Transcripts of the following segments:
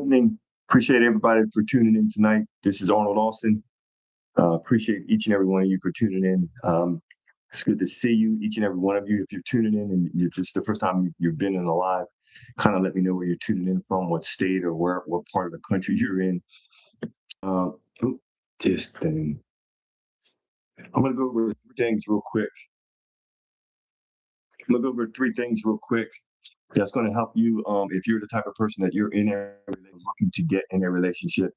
evening. Appreciate everybody for tuning in tonight. This is Arnold Austin. Appreciate each and every one of you for tuning in. It's good to see you, each and every one of you. If you're tuning in and it's just the first time you've been in a live, kind of let me know where you're tuning in from, what state or what part of the country you're in. Uh, this thing. I'm going to go over three things real quick. That's going to help you if you're the type of person that you're looking to get in a relationship.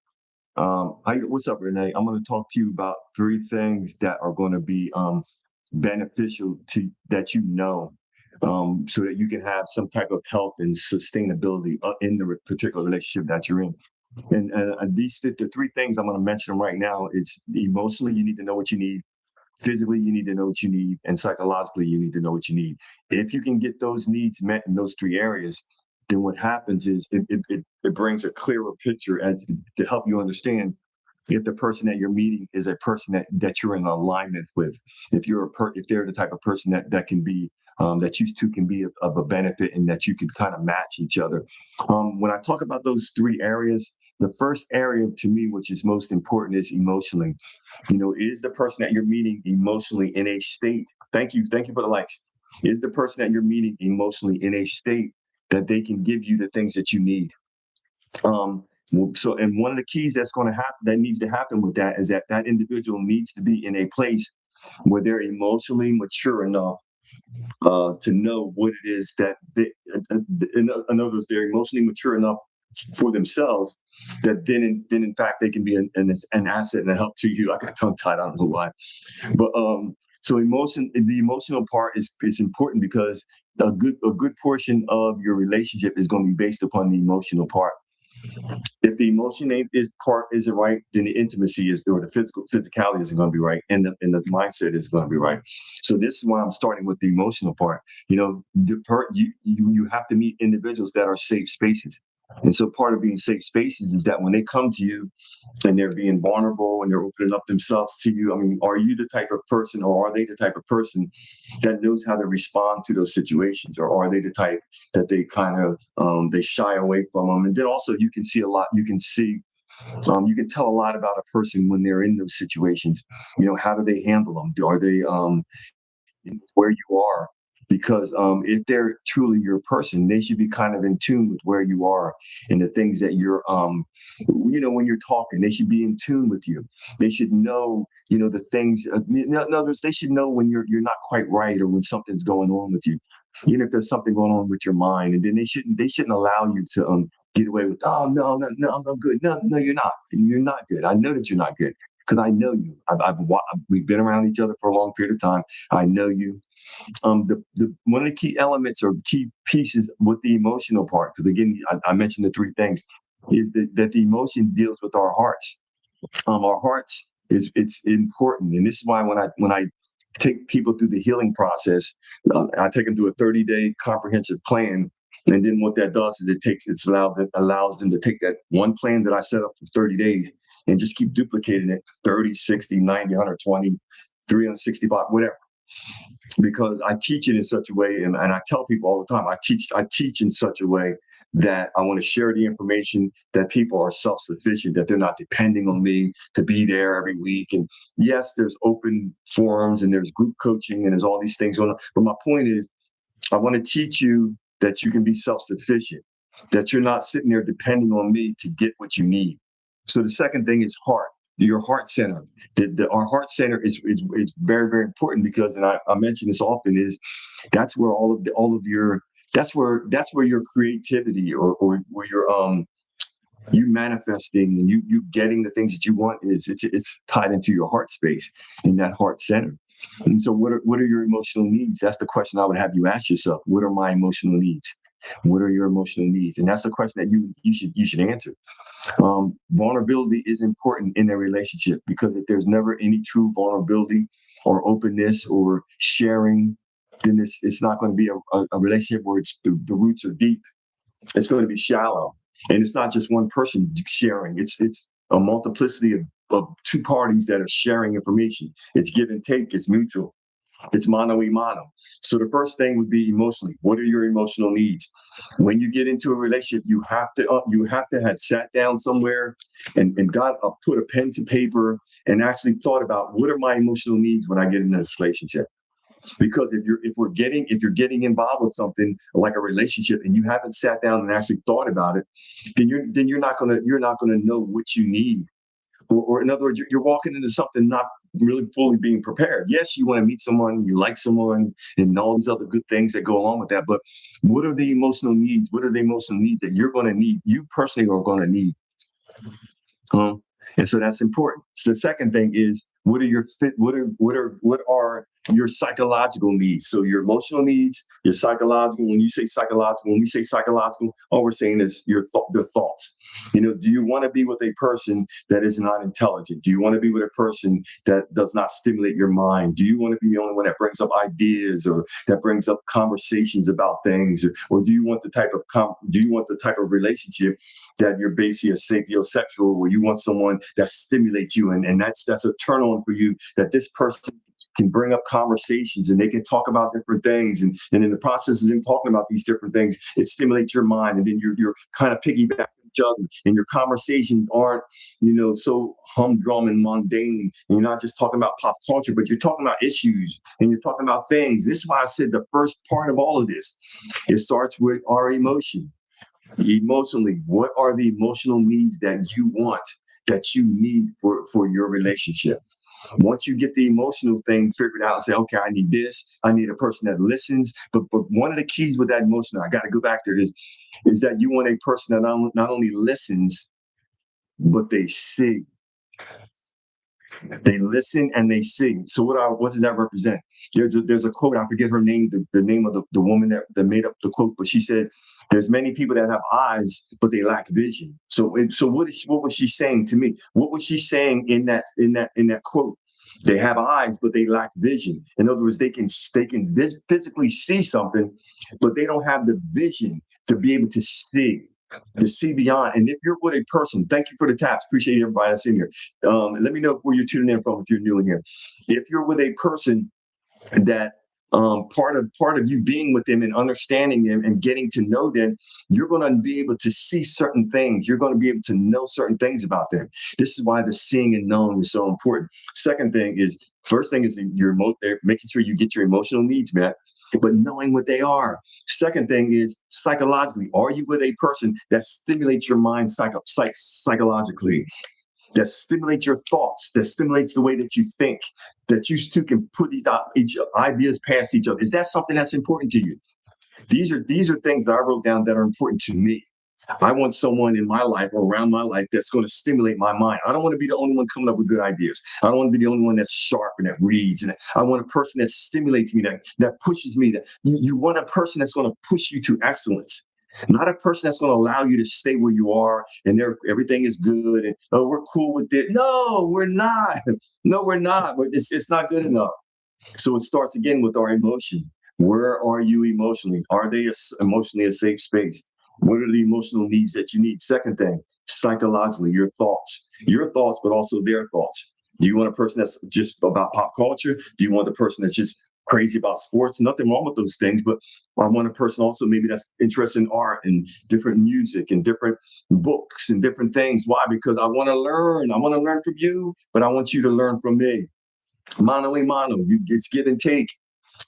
What's up, Renee? I'm going to talk to you about three things that are going to be beneficial to that so that you can have some type of health and sustainability in the particular relationship that you're in. And the three things I'm going to mention right now is emotionally, you need to know what you need. Physically, you need to know what you need, and psychologically, you need to know what you need. If you can get those needs met in those three areas, then what happens is it brings a clearer picture as to help you understand if the person that you're meeting is a person that you're in alignment with. If they're the type of person that can be that you two can be of a benefit and that you can kind of match each other. When I talk about those three areas, the first area to me, which is most important, is emotionally. Is the person that you're meeting emotionally in a state? Thank you for the likes. Is the person that you're meeting emotionally in a state that they can give you the things that you need? And one of the keys that needs to happen with that is that individual needs to be in a place where they're emotionally mature enough to know what it is that in other words, they're emotionally mature enough for themselves that then in fact they can be an asset and a help to you. I got tongue tied, I don't know why, but so the emotional part is important because a good portion of your relationship is going to be based upon the emotional part. If the emotion part isn't right, then the intimacy or the physicality isn't going to be right, and the mindset is going to be right. So this is why I'm starting with the emotional part. You have to meet individuals that are safe spaces. And so part of being safe spaces is that when they come to you and they're being vulnerable and they're opening up themselves to you, I mean, are you the type of person, or are they the type of person that knows how to respond to those situations, or are they the type that they kind of they shy away from them? And then also you can see a lot. You can tell a lot about a person when they're in those situations. How do they handle them? Are they where you are? Because if they're truly your person, they should be kind of in tune with where you are and the things that you're, when you're talking, they should be in tune with you. They should know, the things. In other words, they should know when you're not quite right, or when something's going on with you. Even if there's something going on with your mind, and then they shouldn't allow you to get away with, oh no, I'm good. No, you're not. You're not good. I know that you're not good because I know you. We've been around each other for a long period of time. I know you. The one of the key elements or key pieces with the emotional part, because again, I mentioned the three things, is that the emotion deals with our hearts. Our hearts it's important, and this is why when I take people through the healing process, I take them through a 30-day comprehensive plan. And then what that does is it allows them to take that one plan that I set up for 30 days and just keep duplicating it 30, 60, 90, 120, 365, whatever. Because I teach it in such a way, and I tell people all the time, I teach in such a way that I want to share the information that people are self-sufficient, that they're not depending on me to be there every week. And yes, there's open forums and there's group coaching and there's all these things going on. But my point is, I want to teach you that you can be self-sufficient, that you're not sitting there depending on me to get what you need. So the second thing is heart. Your heart center. Our heart center is very, very important because, and I mention this often, is that's where that's where your creativity or where your you manifesting and you getting the things that you want it's tied into your heart space in that heart center. And so what are your emotional needs? That's the question I would have you ask yourself. What are my emotional needs? What are your emotional needs? And that's a question that you should answer. Vulnerability is important in a relationship because if there's never any true vulnerability or openness or sharing, then it's not going to be a relationship where the roots are deep. It's going to be shallow. And it's not just one person sharing. It's a multiplicity of two parties that are sharing information. It's give and take. It's mutual. It's mano y mano. So the first thing would be emotionally. What are your emotional needs? When you get into a relationship, you have to have sat down somewhere and got put a pen to paper and actually thought about what are my emotional needs when I get in this relationship. Because if you're getting involved with something like a relationship and you haven't sat down and actually thought about it, then you're not gonna know what you need. Or in other words, you're walking into something not really fully being prepared. Yes, you want to meet someone, you like someone, and all these other good things that go along with that. But what are the emotional needs? What are the emotional needs that you're going to need? You personally are going to need. Um, and so that's important. So the second thing is what are your fit? What are your psychological needs? So your emotional needs, your psychological. When we say psychological, all we're saying is the thoughts. Do you want to be with a person that is not intelligent? Do you want to be with a person that does not stimulate your mind? Do you want to be the only one that brings up ideas or that brings up conversations about things, or do you want the type of relationship that you're basically a sapiosexual, where you want someone that stimulates you, and that's a turn on for you, that this person can bring up conversations and they can talk about different things, and in the process of them talking about these different things, it stimulates your mind, and then you're kind of piggybacking each other, and your conversations aren't so humdrum and mundane, and you're not just talking about pop culture, but you're talking about issues and you're talking about things. This is why I said the first part of all of this, it starts with our emotion. Emotionally, what are the emotional needs that you want, that you need for your relationship? Once you get the emotional thing figured out and say, okay, I need this, I need a person that listens. But one of the keys with that emotion, I got to go back there, is that you want a person that not only listens, but they see. They listen and they see. So what does that represent? There's a quote, I forget her name, the name of the woman that made up the quote, but she said, there's many people that have eyes, but they lack vision. So what was she saying to me? What was she saying in that quote? They have eyes, but they lack vision. In other words, they can physically see something, but they don't have the vision to be able to see beyond. And if you're with a person, thank you for the taps. Appreciate everybody that's in here. Let me know where you're tuning in from if you're new in here. If you're with a person that part of you being with them and understanding them and getting to know them, you're going to be able to see certain things. You're going to be able to know certain things about them. This is why the seeing and knowing is so important. First thing is making sure you get your emotional needs met, but knowing what they are. Second thing is psychologically. Are you with a person that stimulates your mind psychologically? That stimulates your thoughts, that stimulates the way that you think, that you two can put each ideas past each other. Is that something that's important to you? These are things that I wrote down that are important to me. I want someone in my life or around my life that's going to stimulate my mind. I don't want to be the only one coming up with good ideas. I don't want to be the only one that's sharp and that reads. And I want a person that stimulates me, that pushes me. That you want a person that's going to push you to excellence. Not a person that's going to allow you to stay where you are and everything is good and oh, we're cool with it. No, we're not. No, we're not. But it's not good enough. So it starts again with our emotion. Where are you emotionally? Are they emotionally a safe space? What are the emotional needs that you need? Second thing, psychologically, your thoughts, but also their thoughts. Do you want a person that's just about pop culture? Do you want a person that's just crazy about sports? Nothing wrong with those things, but I want a person also maybe that's interested in art and different music and different books and different things. Why? Because I want to learn. I want to learn from you, but I want you to learn from me. Mano a mano, it's give and take.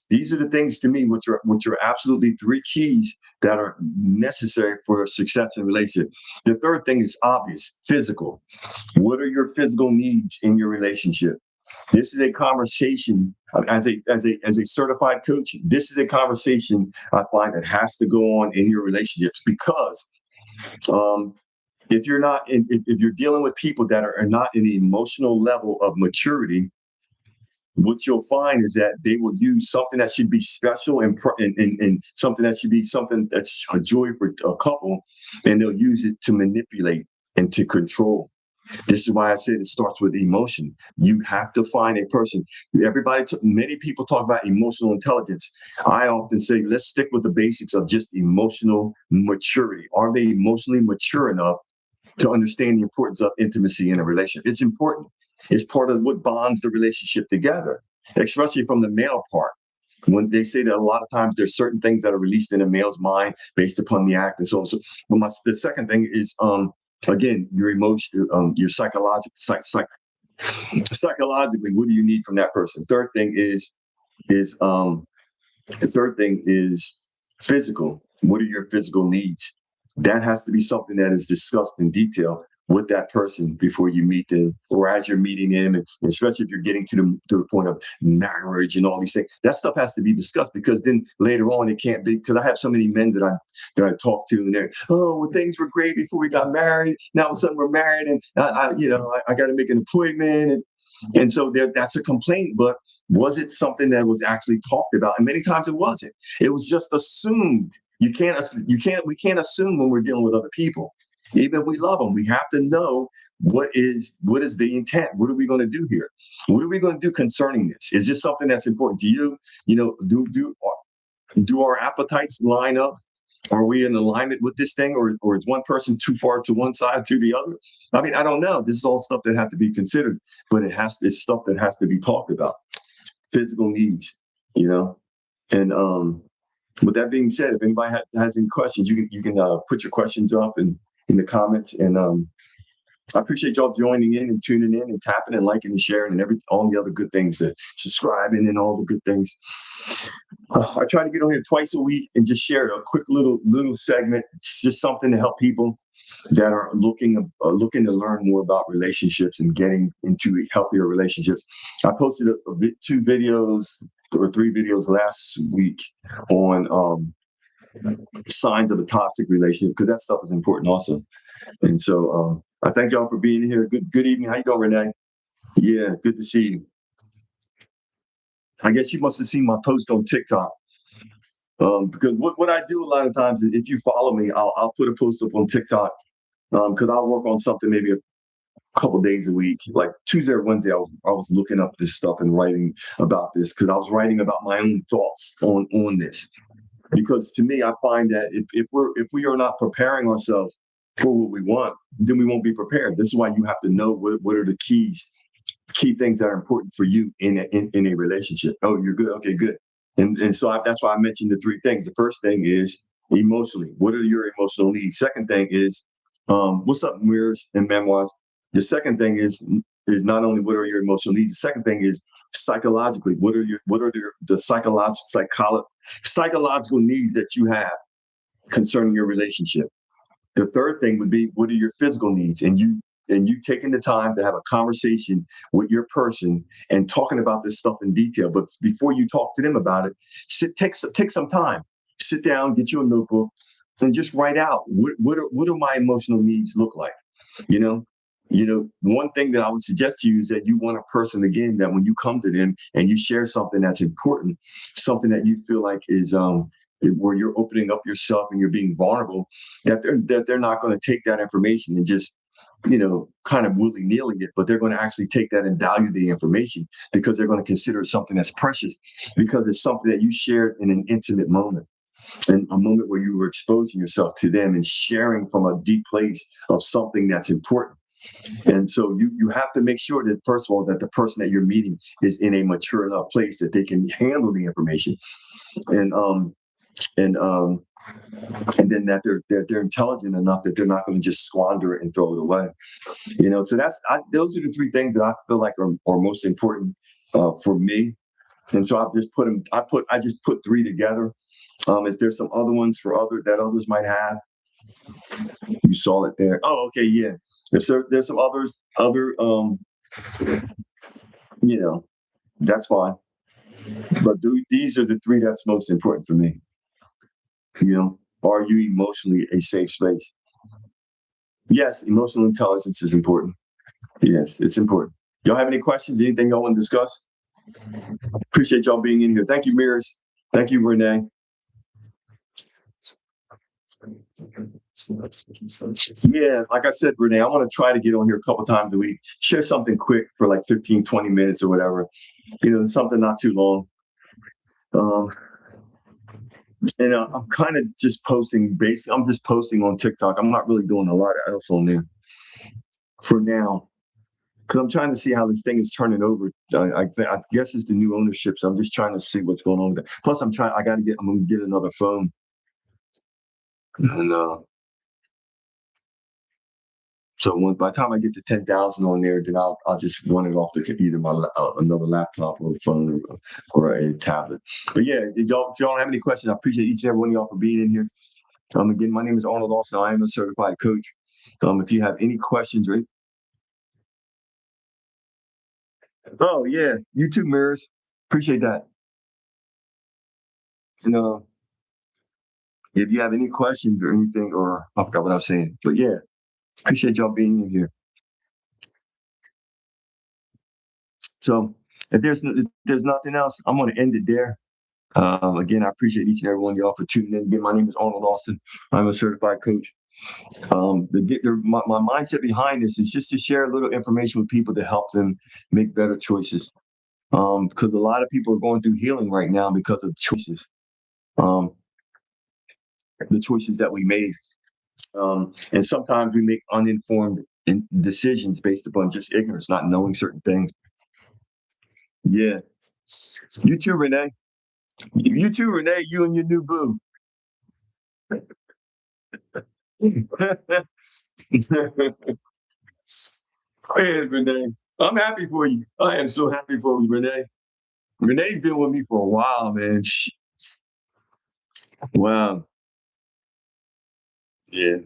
These are the things to me, which are absolutely three keys that are necessary for success in a relationship. The third thing is obvious, physical. What are your physical needs in your relationship? This is a conversation as a certified coach. This is a conversation I find that has to go on in your relationships because if you're dealing with people that are not in the emotional level of maturity, what you'll find is that they will use something that should be special and something that should be something that's a joy for a couple, and they'll use it to manipulate and to control. This is why I said it starts with emotion. You have to find a person. Many people talk about emotional intelligence. I often say, let's stick with the basics of just emotional maturity. Are they emotionally mature enough to understand the importance of intimacy in a relationship? It's important. It's part of what bonds the relationship together, especially from the male part. When they say that a lot of times there's certain things that are released in a male's mind based upon the act and so on. So, but the second thing is again your emotion, your psychologically, what do you need from that person? Is the third thing is physical. What are your physical needs? That has to be something that is discussed in detail with that person before you meet them, or as you're meeting them, and especially if you're getting to the point of marriage and all these things. That stuff has to be discussed, because then later on it can't be. Because I have so many men that I talk to, and they're, oh, well, things were great before we got married. Now all of a sudden we're married, and I got to make an appointment, and so that's a complaint. But was it something that was actually talked about? And many times it wasn't. It was just assumed. We can't assume when we're dealing with other people. Even if we love them, we have to know what is the intent. What are we going to do here? What are we going to do concerning this? Is this something that's important to you? Do our appetites line up? Are we in alignment with this thing, or is one person too far to one side, to the other? I mean, I don't know. This is all stuff that have to be considered, but it's stuff that has to be talked about. Physical needs, and with that being said, if anybody has any questions, you can put your questions up in the comments, and I appreciate y'all joining in and tuning in and tapping and liking and sharing and all the other good things, subscribing and all the good things. I try to get on here twice a week and just share a quick little segment. It's just something to help people that are looking to learn more about relationships and getting into healthier relationships. I posted 2 videos or 3 videos last week on signs of a toxic relationship, because that stuff is important also. And so I thank y'all for being here. Good evening. How you doing, Renee? Yeah, good to see you. I guess you must have seen my post on TikTok. Because what I do a lot of times is, if you follow me, I'll put a post up on TikTok, because I'll work on something maybe a couple days a week. Like Tuesday or Wednesday, I was looking up this stuff and writing about this, because I was writing about my own thoughts on this. Because to me, I find that if we are not preparing ourselves for what we want, then we won't be prepared. This is why you have to know what are the key things that are important for you in a relationship. Oh, you're good. Okay, good. And so that's why I mentioned the 3 things. The first thing is emotionally. What are your emotional needs? Second thing is, what's up, mirrors and memoirs? The second thing is not only what are your emotional needs. The second thing is psychologically. What are the psychological needs that you have concerning your relationship? The third thing would be, what are your physical needs? And you taking the time to have a conversation with your person and talking about this stuff in detail. But before you talk to them about it, take some time, sit down, get you a notebook, and just write out what do my emotional needs look like. One thing that I would suggest to you is that you want a person, again, that when you come to them and you share something that's important, something that you feel like is where you're opening up yourself and you're being vulnerable, that they're not going to take that information and just kind of willy-nilly it, but they're going to actually take that and value the information, because they're going to consider it something that's precious, because it's something that you shared in an intimate moment, and a moment where you were exposing yourself to them and sharing from a deep place of something that's important. And so you have to make sure that, first of all, that the person that you're meeting is in a mature enough place that they can handle the information, and and then that they're intelligent enough that they're not going to just squander it and throw it away. So those are the 3 things that I feel like are most important for me. And so I've just put them. I just put 3 together. If there's some other ones that others might have, you saw it there. Oh, okay, yeah. If there's some other, that's fine. But these are the 3 that's most important for me. Are you emotionally a safe space? Yes, emotional intelligence is important. Yes, it's important. Y'all have any questions? Anything y'all want to discuss? Appreciate y'all being in here. Thank you, Mirrors. Thank you, Renee. Yeah, like I said, Renee, I want to try to get on here a couple times a week, share something quick for like 15, 20 minutes or whatever, something not too long. And I'm kind of just posting I'm just posting on TikTok. I'm not really doing a lot else on there for now. because I'm trying to see how this thing is turning over. I guess it's the new ownership, so I'm just trying to see what's going on with it. Plus, I'm going to get another phone, and so by the time I get to 10,000 on there, then I'll just run it off to either another laptop or a phone or a tablet. But yeah, if y'all don't have any questions, I appreciate each and every one of y'all for being in here. Again, my name is Arnold Austin. I am a certified coach. If you have any questions or oh yeah, you too, Mirrors. Appreciate that. And if you have any questions or anything, or I forgot what I was saying, but yeah, appreciate y'all being in here. So if there's nothing else, I'm going to end it there. Again, I appreciate each and every one of y'all for tuning in. Again, my name is Arnold Austin. I'm a certified coach. My mindset behind this is just to share a little information with people to help them make better choices. Because a lot of people are going through healing right now because of choices. The choices that we made. And sometimes we make uninformed decisions based upon just ignorance, not knowing certain things. Yeah. You too, Renee. You too, Renee. You and your new boo. Go ahead, Renee. I'm happy for you. I am so happy for you, Renee. Renee's been with me for a while, man. Wow. Yeah.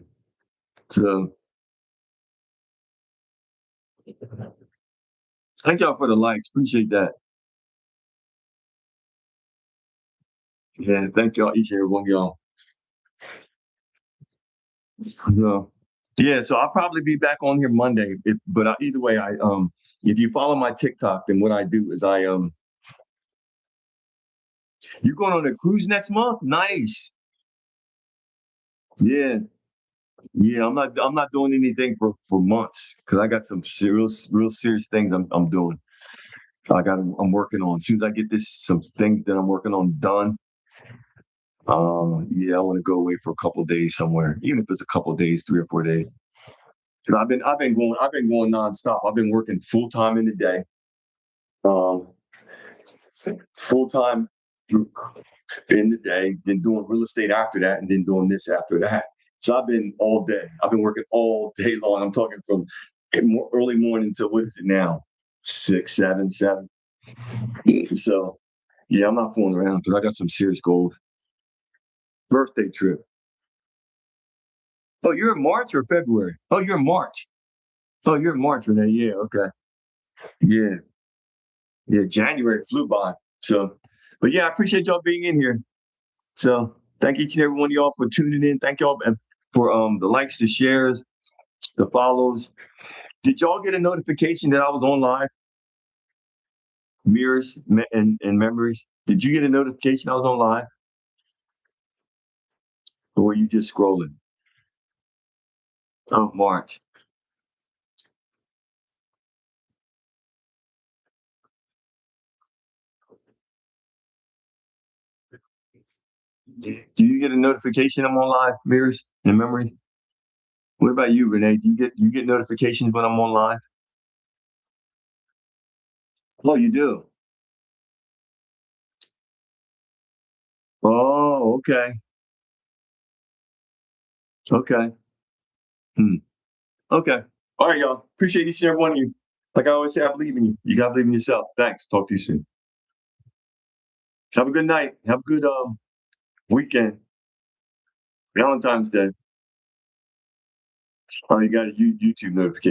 So thank y'all for the likes. Appreciate that. Yeah, thank y'all, each and every one of y'all. So, yeah, so I'll probably be back on here Monday. But either way, if you follow my TikTok, then what I do is you're going on a cruise next month? Nice. Yeah. Yeah, I'm not doing anything for months because I got some real serious things I'm doing. I'm working on. As soon as I get some things that I'm working on done, yeah, I want to go away for a couple of days somewhere, even if it's a couple of days, 3 or 4 days. Because I've been going nonstop. I've been working full time in the day, um, full time in the day, then doing real estate after that, and then doing this after that. So I've been all day. I've been working all day long. I'm talking from early morning to what is it now? 6, 7, 7. So yeah, I'm not fooling around because I got some serious goals. Birthday trip. Oh, you're in March or February? Oh, you're in March. Oh, you're in March, Renee. Yeah, okay. Yeah. Yeah, January flew by. So, but yeah, I appreciate y'all being in here. So thank each and every one of y'all for tuning in. Thank y'all for the likes, the shares, the follows. Did y'all get a notification that I was on live? Mirrors and memories. Did you get a notification I was on live? Or were you just scrolling? Oh, March. Do you get a notification I'm on live, Mirrors and memories? What about you, Renee? Do you get notifications when I'm on live? Oh, you do. Oh, okay. Okay. Hmm. Okay. All right, y'all. Appreciate each and every one of you. Like I always say, I believe in you. You gotta believe in yourself. Thanks. Talk to you soon. Have a good night. Have a good weekend. Valentine's Day. Oh, you got a YouTube notification.